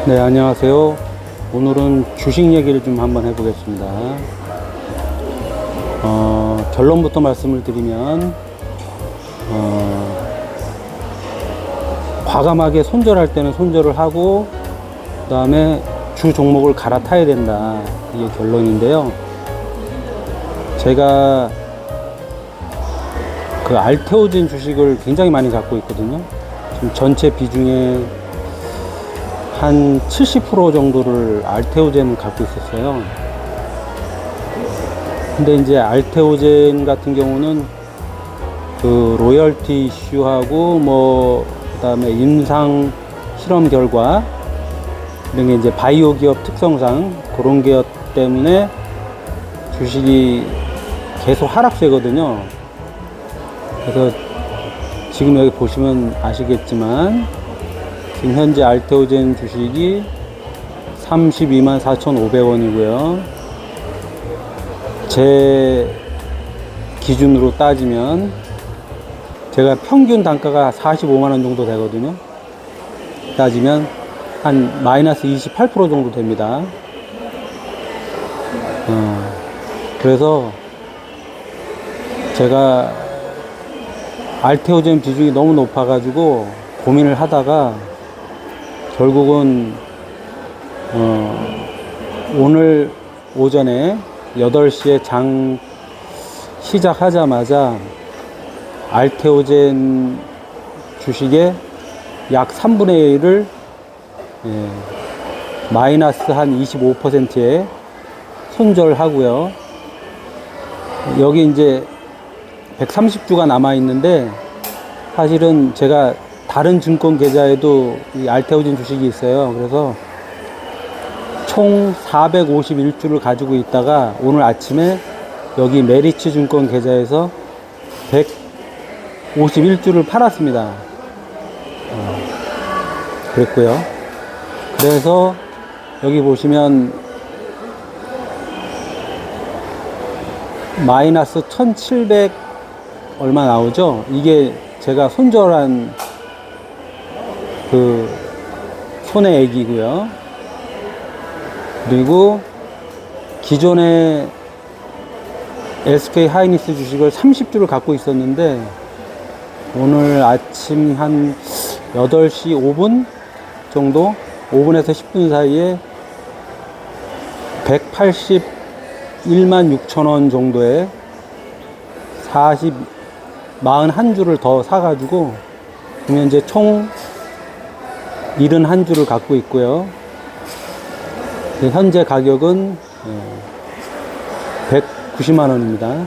네, 안녕하세요. 오늘은 주식 얘기를 좀 한번 해보겠습니다. 결론부터 말씀을 드리면, 과감하게 손절할 때는 손절을 하고, 그 다음에 주 종목을 갈아타야 된다. 이게 결론인데요. 제가 그 알테오젠 주식을 굉장히 많이 갖고 있거든요. 지금 전체 비중에 한 70% 정도를 알테오젠을 갖고 있었어요. 근데 이제 알테오젠 같은 경우는 그 로열티 이슈하고 그다음에 임상 실험 결과 이런 게 이제 바이오 기업 특성상 그런 기업 때문에 주식이 계속 하락세거든요. 그래서 지금 여기 보시면 아시겠지만 지금 현재 알테오젠 주식이 32만 4,500원이고요. 제 기준으로 따지면 제가 평균 단가가 45만원 정도 되거든요. 따지면 한 마이너스 28% 정도 됩니다. 그래서 제가 알테오젠 비중이 너무 높아가지고 고민을 하다가 결국은 오늘 오전에 8시에 장 시작하자마자 알테오젠 주식의 약 3분의 1을 마이너스 한 25%에 손절하고요. 여기 이제 130주가 남아 있는데 사실은 제가 다른 증권 계좌에도 이 알테오젠 주식이 있어요. 그래서 총 451주를 가지고 있다가 오늘 아침에 여기 메리츠 증권 계좌에서 151주를 팔았습니다. 그랬고요. 그래서 여기 보시면 마이너스 1700 얼마 나오죠? 이게 제가 손절한 그 손해액이고요. 그리고 기존에 SK 하이닉스 주식을 30주를 갖고 있었는데 오늘 아침 한 8시 5분 정도 5분에서 10분 사이에 181만 6천원 정도에 41주를 더 사가지고 그러면 이제 총 71주를 갖고 있고요. 현재 가격은 190만원입니다.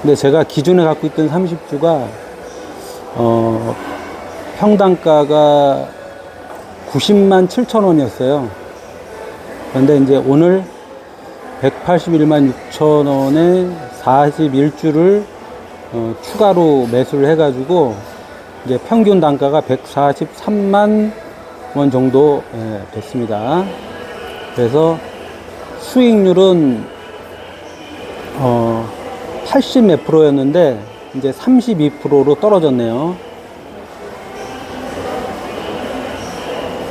근데 제가 기존에 갖고 있던 30주가 평단가가 90만 7천원이었어요. 그런데 이제 오늘 181만 6천원에 41주를 추가로 매수를 해가지고 이제 평균 단가가 143만 원 정도 됐습니다. 그래서 수익률은 80 몇 프로였는데 이제 32%로 떨어졌네요.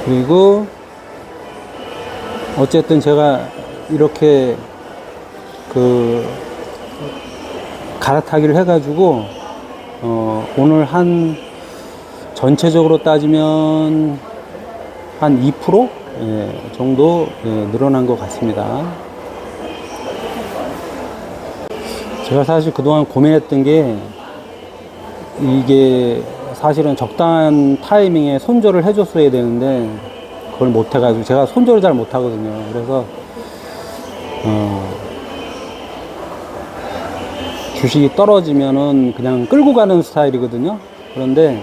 그리고 어쨌든 제가 이렇게 그 갈아타기를 해가지고 오늘 한 전체적으로 따지면 한 2% 정도 늘어난 것 같습니다. 제가 사실 그동안 고민했던 게 이게 사실은 적당한 타이밍에 손절을 해줬어야 되는데 그걸 못해가지고 제가 손절을 잘 못하거든요. 그래서 주식이 떨어지면은 그냥 끌고 가는 스타일이거든요. 그런데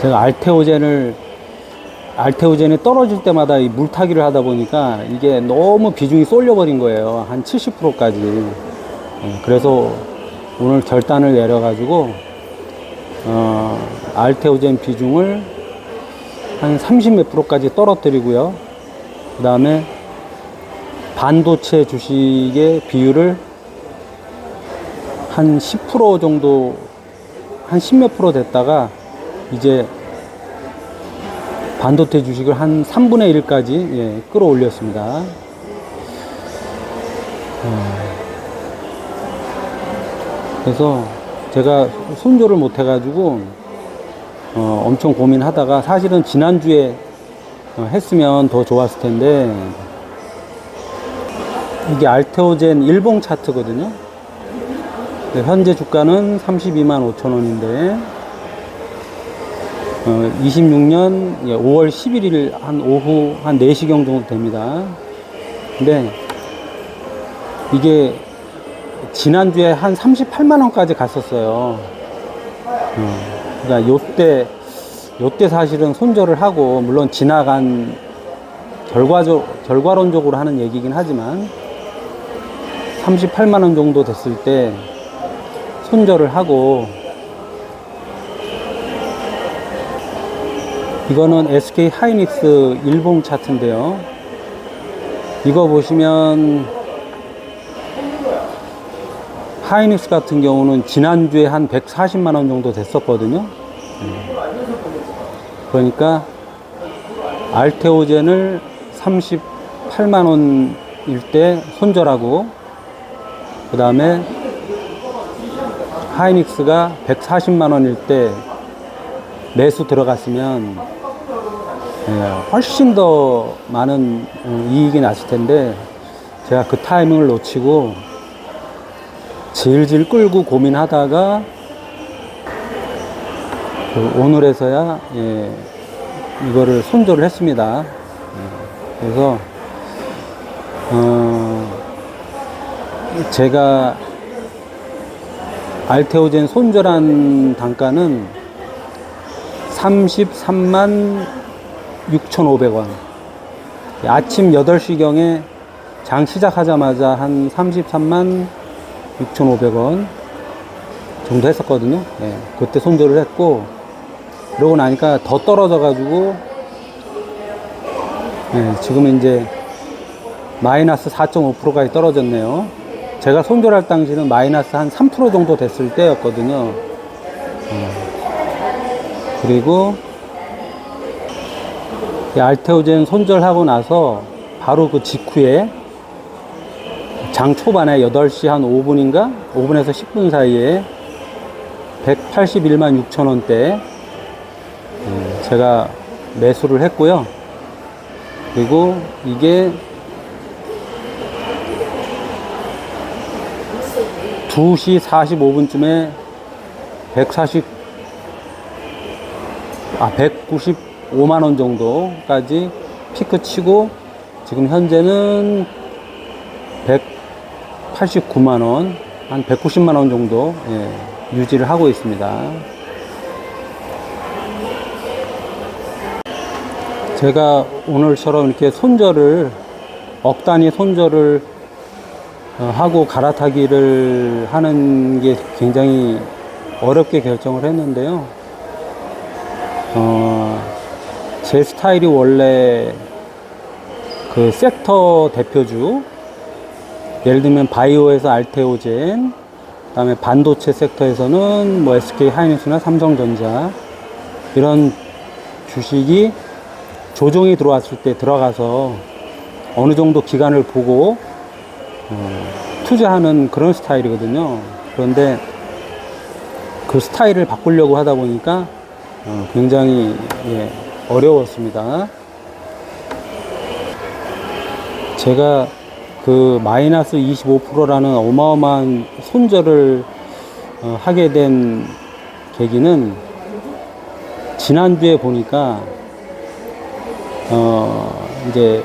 제가 알테오젠이 떨어질 때마다 이 물타기를 하다 보니까 이게 너무 비중이 쏠려버린 거예요. 한 70%까지. 그래서 오늘 결단을 내려가지고, 알테오젠 비중을 한 30 몇 프로까지 떨어뜨리고요. 그 다음에 반도체 주식의 비율을 한 10% 정도, 한 10몇 프로 됐다가 이제 반도체 주식을 한 3분의 1까지 예, 끌어올렸습니다. 그래서 제가 손절을 못 해가지고 엄청 고민하다가 사실은 지난주에 했으면 더 좋았을 텐데 이게 알테오젠 일봉 차트거든요. 현재 주가는 32만 5천 원인데 26년 5월 11일 한 오후 한 4시경 정도 됩니다. 근데 이게 지난주에 한 38만 원까지 갔었어요. 그러니까 요때 사실은 손절을 하고, 물론 지나간 결과론적으로 하는 얘기긴 하지만 38만 원 정도 됐을 때 손절을 하고, 이거는 SK 하이닉스 일봉 차트인데요. 이거 보시면 하이닉스 같은 경우는 지난주에 한 140만 원 정도 됐었거든요. 그러니까 알테오젠을 38만 원일 때 손절하고, 그 다음에 하이닉스가 140만 원일 때 매수 들어갔으면 훨씬 더 많은 이익이 났을 텐데, 제가 그 타이밍을 놓치고 질질 끌고 고민하다가 오늘에서야 이거를 손절을 했습니다. 그래서 제가 알테오젠 손절한 단가는 33만 6,500원. 아침 8시경에 장 시작하자마자 한 33만 6,500원 정도 했었거든요. 예, 그때 손절을 했고, 그러고 나니까 더 떨어져가지고, 예, 지금 이제 마이너스 4.5%까지 떨어졌네요. 제가 손절할 당시는 마이너스 한 3% 정도 됐을 때였거든요. 그리고 이 알테오젠 손절하고 나서 바로 그 직후에 장 초반에 8시 한 5분인가? 5분에서 10분 사이에 181만 6천 원대 제가 매수를 했고요. 그리고 이게 2시 45분쯤에 195만 원 정도까지 피크 치고, 지금 현재는 189만 원, 한 190만 원 정도 유지를 하고 있습니다. 제가 오늘처럼 이렇게 억 단위 손절을 하고 갈아타기를 하는 게 굉장히 어렵게 결정을 했는데요. 제 스타일이 원래 그 섹터 대표주, 예를 들면 바이오에서 알테오젠, 그 다음에 반도체 섹터에서는 뭐 SK 하이닉스나 삼성전자, 이런 주식이 조정이 들어왔을 때 들어가서 어느 정도 기간을 보고 투자하는 그런 스타일이거든요. 그런데 그 스타일을 바꾸려고 하다 보니까 굉장히 어려웠습니다. 제가 그 마이너스 25%라는 어마어마한 손절을 하게 된 계기는, 지난주에 보니까 이제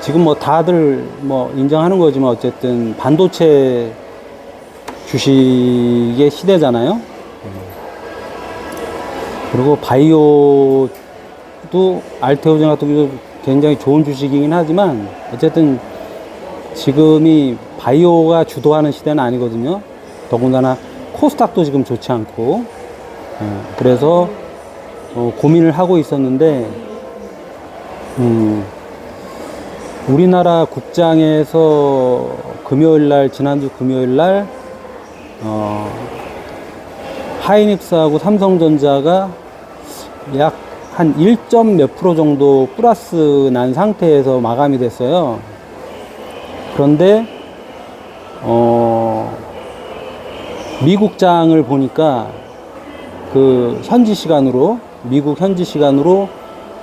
지금 뭐 다들 뭐 인정하는 거지만 어쨌든 반도체 주식의 시대잖아요. 그리고 바이오도 알테오젠 같은 경우도 굉장히 좋은 주식이긴 하지만, 어쨌든 지금이 바이오가 주도하는 시대는 아니거든요. 더군다나 코스닥도 지금 좋지 않고, 그래서 고민을 하고 있었는데, 우리나라 국장에서 지난주 금요일날 하이닉스하고 삼성전자가 약 한 1점 몇 프로 정도 플러스 난 상태에서 마감이 됐어요. 그런데 미국장을 보니까 그 미국 현지 시간으로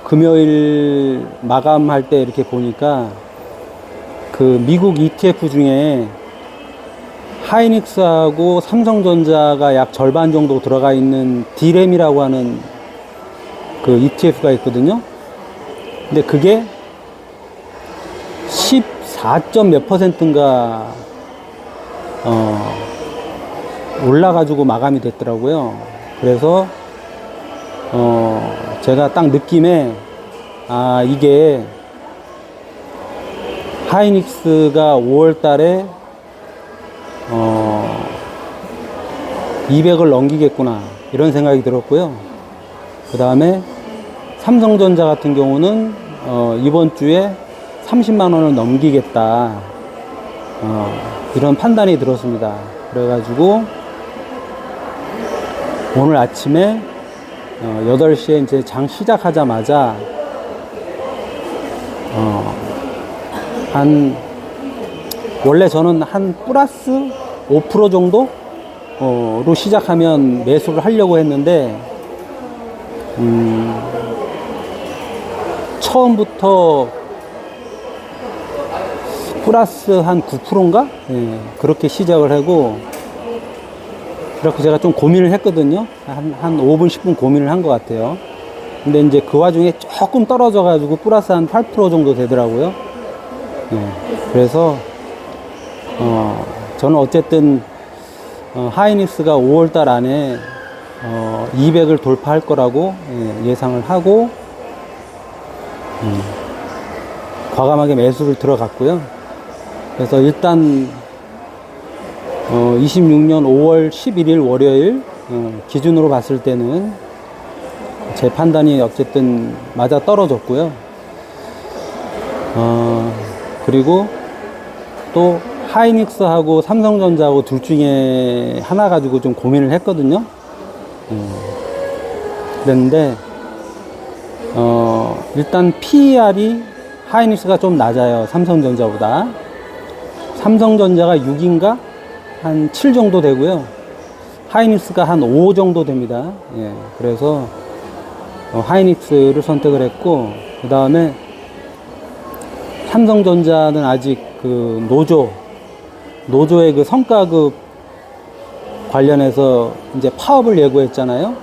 금요일 마감할 때 이렇게 보니까 그 미국 ETF 중에 하이닉스하고 삼성전자가 약 절반 정도 들어가 있는 D램이라고 하는 그 ETF가 있거든요. 근데 그게 14점 몇 %인가 올라가지고 마감이 됐더라고요. 그래서 제가 딱 느낌에 이게 하이닉스가 5월 달에 200을 넘기겠구나 이런 생각이 들었고요. 그 다음에 삼성전자 같은 경우는 이번 주에 30만 원을 넘기겠다 이런 판단이 들었습니다. 그래가지고 오늘 아침에 8시에 이제 장 시작하자마자 원래 저는 한 플러스 5% 정도로 시작하면 매수를 하려고 했는데 처음부터 플러스 한 9%인가? 예, 그렇게 시작을 하고 그렇게 제가 좀 고민을 했거든요. 한 5분, 10분 고민을 한 것 같아요. 근데 이제 그 와중에 조금 떨어져가지고 플러스 한 8% 정도 되더라고요. 예, 그래서, 저는 어쨌든, 하이닉스가 5월달 안에, 200을 돌파할 거라고 예상을 하고, 과감하게 매수를 들어갔고요. 그래서 일단, 26년 5월 11일 월요일 기준으로 봤을 때는 제 판단이 어쨌든 맞아 떨어졌고요. 그리고 또 하이닉스하고 삼성전자하고 둘 중에 하나 가지고 좀 고민을 했거든요. 그랬는데 일단 PER이 하이닉스가 좀 낮아요. 삼성전자보다. 삼성전자가 6인가? 한 7 정도 되고요. 하이닉스가 한 5 정도 됩니다. 예, 그래서 하이닉스를 선택을 했고, 그 다음에 삼성전자는 아직 그 노조의 그 성과급 관련해서 이제 파업을 예고했잖아요.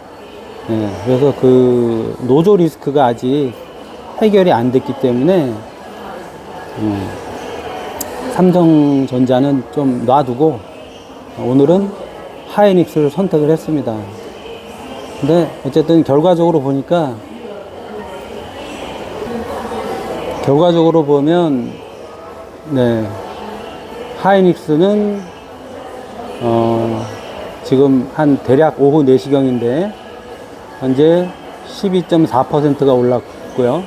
예, 그래서 그 노조 리스크가 아직 해결이 안 됐기 때문에 삼성전자는 좀 놔두고 오늘은 하이닉스를 선택을 했습니다. 근데 어쨌든 결과적으로 보면 네, 하이닉스는 지금 한 대략 오후 4시경인데 현재 12.4%가 올랐고요.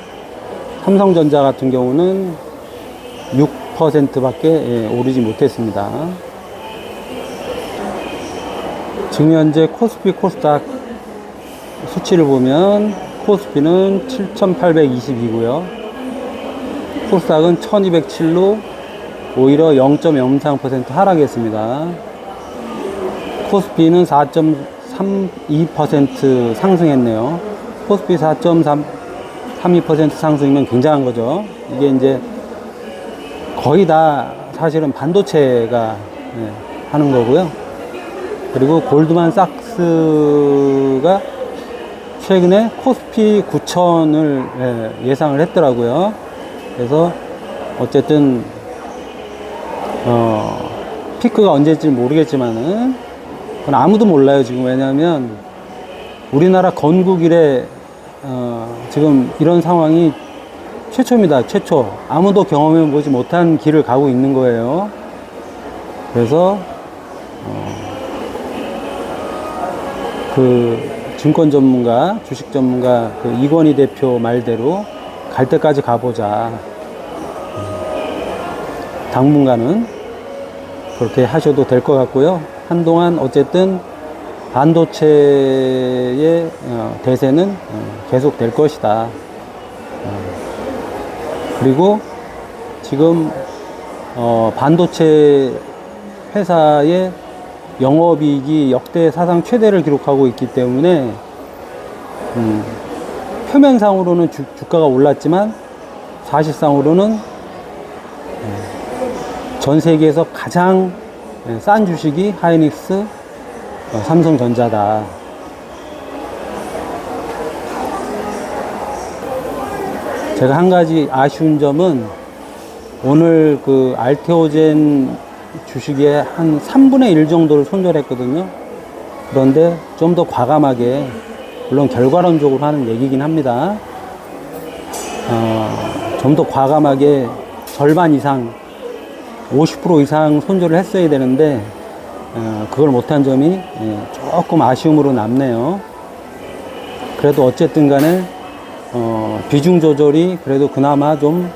삼성전자 같은 경우는 6%밖에 오르지 못했습니다. 지금 현재 코스피 코스닥 수치를 보면 코스피는 7,822고요. 코스닥은 1,207로 오히려 0.03% 하락했습니다. 코스피는 4.32% 상승했네요. 코스피 4.32% 상승이면 굉장한 거죠. 이게 이제 거의 다 사실은 반도체가 하는 거고요. 그리고 골드만삭스가 최근에 코스피 9,000을 예상을 했더라고요. 그래서 어쨌든 피크가 언제일지 모르겠지만은 그건 아무도 몰라요 지금. 왜냐하면 우리나라 건국 이래 지금 이런 상황이 최초입니다. 최초. 아무도 경험해 보지 못한 길을 가고 있는 거예요. 그래서 그 증권 전문가, 주식 전문가 그 이건희 대표 말대로 갈 때까지 가보자. 당분간은 그렇게 하셔도 될 것 같고요. 한동안 어쨌든 반도체의 대세는 계속 될 것이다. 그리고 지금 반도체 회사의 영업이익이 역대 사상 최대를 기록하고 있기 때문에 표면상으로는 주가가 올랐지만 사실상으로는 전 세계에서 가장 싼 주식이 하이닉스, 삼성전자다. 제가 한 가지 아쉬운 점은 오늘 그 알테오젠 주식의 한 3분의 1 정도를 손절했거든요. 그런데 좀 더 과감하게, 물론 결과론적으로 하는 얘기긴 합니다. 좀 더 과감하게 절반 이상, 50% 이상 손절을 했어야 되는데, 그걸 못한 점이 조금 아쉬움으로 남네요. 그래도 어쨌든 간에, 비중 조절이 그래도 그나마 좀,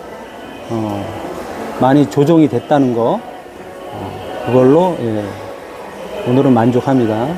많이 조정이 됐다는 거, 그걸로, 오늘은 만족합니다.